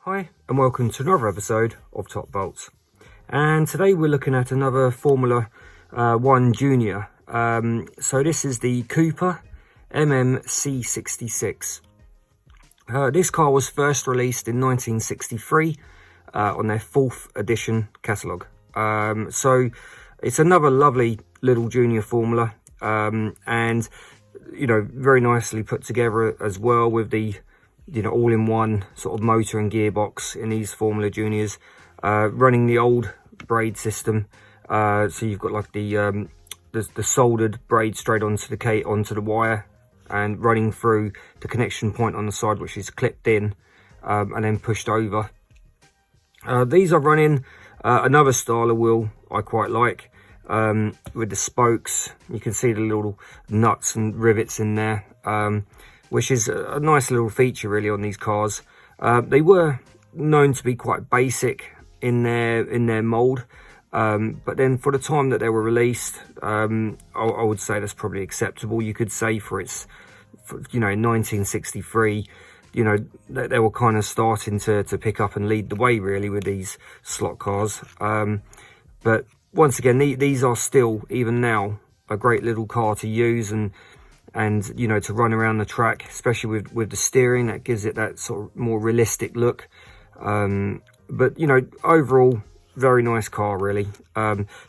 Hi and welcome to another episode of Top Bolts, and today we're looking at another Formula 1 Junior. So this is the Cooper C66. This car was first released in 1963 on their 4th edition catalogue. So it's another lovely little junior Formula, and very nicely put together as well, with the all-in-one sort of motor and gearbox in these Formula Juniors, running the old braid system. So you've got like the soldered braid straight onto the wire, and running through the connection point on the side, which is clipped in and then pushed over. These are running another style of wheel I quite like, with the spokes. You can see the little nuts and rivets in there, which is a nice little feature really on these cars. They were known to be quite basic in their mold, but then for the time that they were released, I would say that's probably acceptable. You could say in 1963, they were kind of starting to pick up and lead the way really with these slot cars. But once again, these are still, even now, a great little car to use and to run around the track, especially with the steering. That gives it that sort of more realistic look. But overall, very nice car really.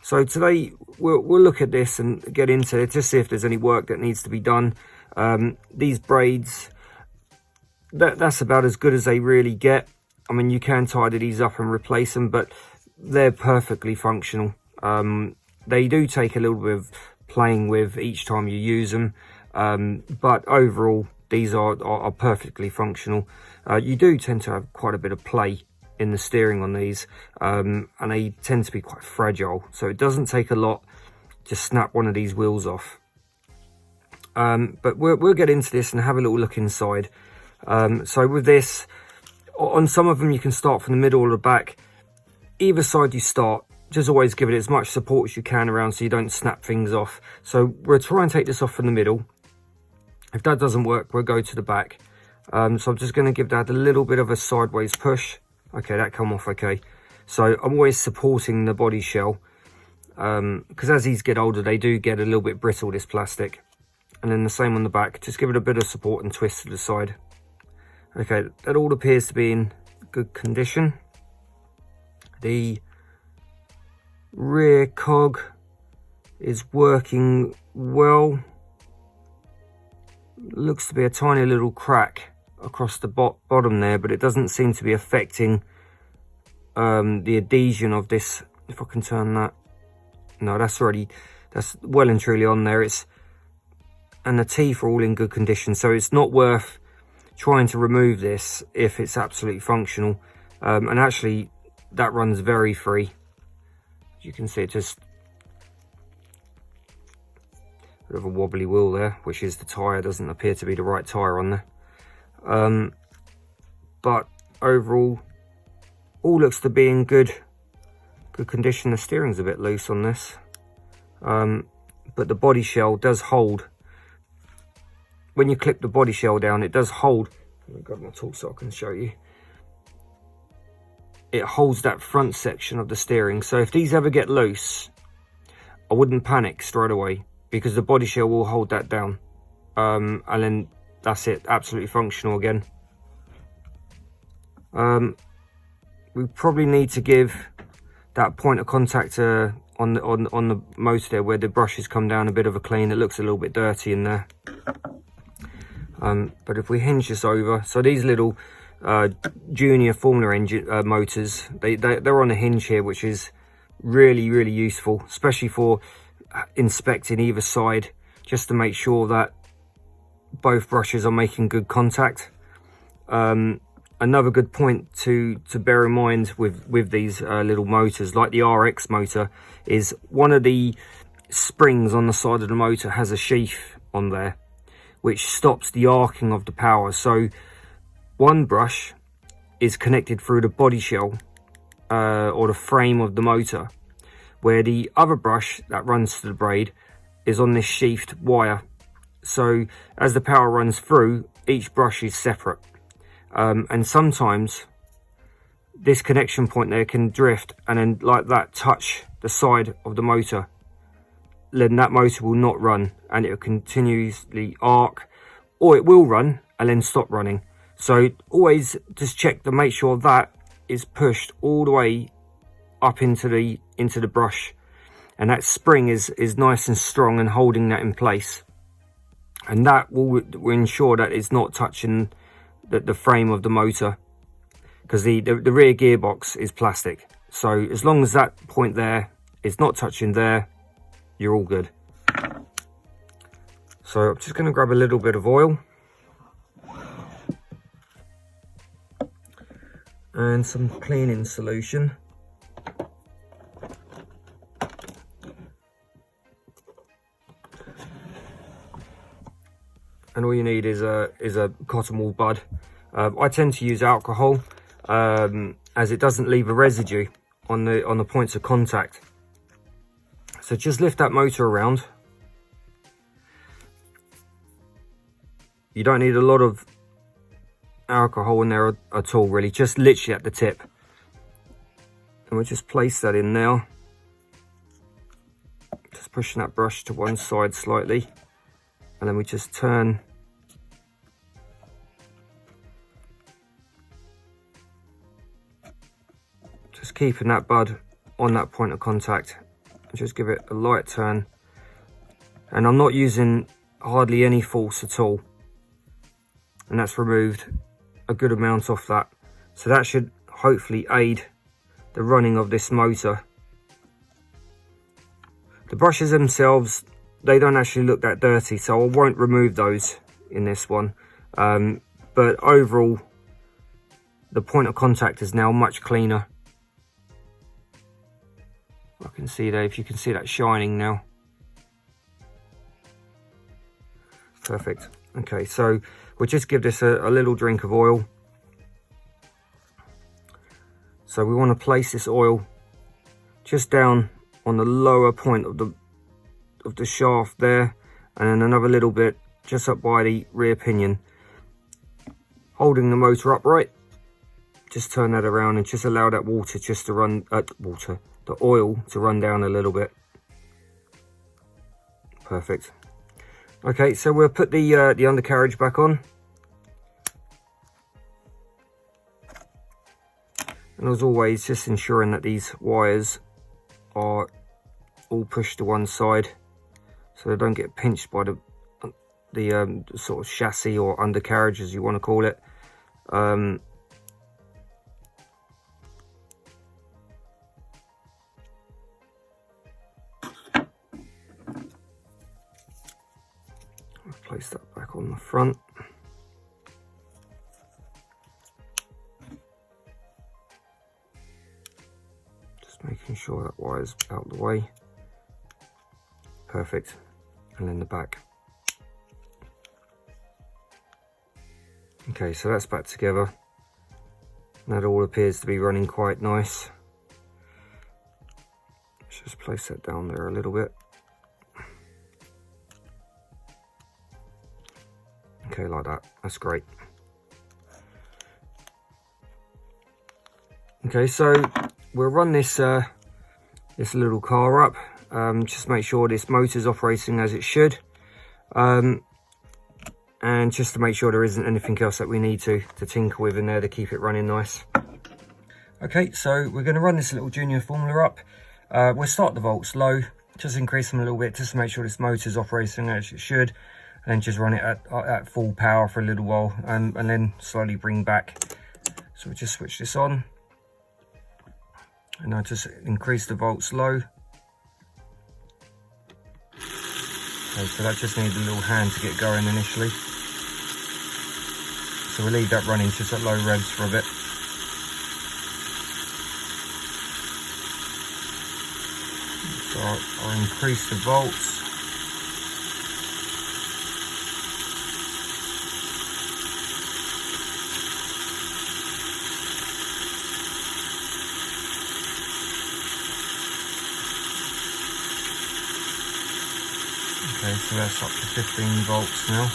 So today we'll look at this and get into it to see if there's any work that needs to be done. These braids, that's about as good as they really get. I mean, you can tidy these up and replace them, but they're perfectly functional. They do take a little bit of playing with each time you use them, but overall these are perfectly functional. You do tend to have quite a bit of play in the steering on these, and they tend to be quite fragile, so it doesn't take a lot to snap one of these wheels off. But we'll get into this and have a little look inside. So with this, on some of them you can start from the middle or the back. Either side you start, just always give it as much support as you can around so you don't snap things off. So we'll try and take this off from the middle. If that doesn't work, we'll go to the back. So I'm just going to give that a little bit of a sideways push. Okay, that come off okay. So I'm always supporting the body shell, because as these get older they do get a little bit brittle, this plastic. And then the same on the back, just give it a bit of support and twist to the side. Okay, that all appears to be in good condition. The rear cog is working well. Looks to be a tiny little crack across the bottom there, but it doesn't seem to be affecting the adhesion of this. If I can turn that, no, that's well and truly on there. And the teeth are all in good condition, so it's not worth trying to remove this if it's absolutely functional. And actually that runs very free. As you can see, it just a bit of a wobbly wheel there, which is the tyre. Doesn't appear to be the right tyre on there. But overall, all looks to be in good condition. The steering's a bit loose on this, but the body shell does hold. When you clip the body shell down, it does hold. I've got my tool so I can show you. It holds that front section of the steering. So if these ever get loose, I wouldn't panic straight away, because the body shell will hold that down. And then that's it, absolutely functional again. We probably need to give that point of contact on the motor there, where the brushes come down, a bit of a clean. It looks a little bit dirty in there. But if we hinge this over, so these little junior Formula engine motors, they're on a hinge here, which is really useful, especially for inspecting either side, just to make sure that both brushes are making good contact. Another good point to bear in mind with these little motors, like the RX motor, is one of the springs on the side of the motor has a sheath on there, which stops the arcing of the power. So one brush is connected through the body shell or the frame of the motor, where the other brush that runs to the braid is on this sheathed wire. So as the power runs through, each brush is separate. And sometimes this connection point there can drift and then like that touch the side of the motor, then that motor will not run and it will continuously arc, or it will run and then stop running. So always just check to make sure that is pushed all the way up into the brush, and that spring is nice and strong and holding that in place, and that will ensure that it's not touching the frame of the motor, because the rear gearbox is plastic. So as long as that point there is not touching there, you're all good. So I'm just going to grab a little bit of oil and some cleaning solution. And all you need is a cotton wool bud. I tend to use alcohol as it doesn't leave a residue on the points of contact. So just lift that motor around. You don't need a lot of alcohol in there at all, really, just literally at the tip. And we'll just place that in now. Just pushing that brush to one side slightly. And then we just turn. Just keeping that bud on that point of contact. Just give it a light turn. And I'm not using hardly any force at all. And that's removed a good amount off that. So that should hopefully aid the running of this motor. The brushes themselves, they don't actually look that dirty, so I won't remove those in this one. But overall, the point of contact is now much cleaner. I can see there, if you can see that shining now. Perfect. Okay, so we'll just give this a little drink of oil. So we want to place this oil just down on the lower point of the shaft there, and then another little bit just up by the rear pinion, holding the motor upright. Just turn that around and just allow that water just to run, the oil to run down a little bit. Perfect. Okay, so we'll put the undercarriage back on. And as always, just ensuring that these wires are all pushed to one side so they don't get pinched by the sort of chassis or undercarriage, as you want to call it. Place that back on the front. Just making sure that wire's out the way. Perfect. And then the back. Okay, so that's back together. That all appears to be running quite nice. Let's just place that down there a little bit. Okay, like that. That's great. Okay, so we'll run this this little car up. Just make sure this motor's operating as it should, and just to make sure there isn't anything else that we need to tinker with in there to keep it running nice. Okay, so we're going to run this little junior formula up. We'll start the volts low, just increase them a little bit, just to make sure this motor's operating as it should. And then just run it at full power for a little while, and then slowly bring back. So we'll just switch this on. And I'll just increase the volts low. Okay, so that just needs a little hand to get going initially. So we'll leave that running just at low revs for a bit. So I'll increase the volts. Okay, so that's up to 15 volts now.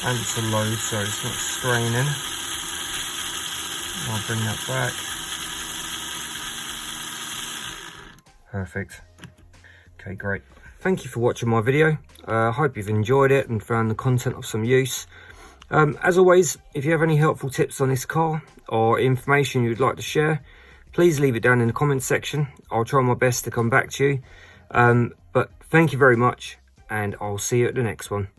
amps are low, so it's not straining. I'll bring that back. Perfect. Okay, great. Thank you for watching my video. I hope you've enjoyed it and found the content of some use. As always, if you have any helpful tips on this car or information you'd like to share, please leave it down in the comments section. I'll try my best to come back to you. But thank you very much, and I'll see you at the next one.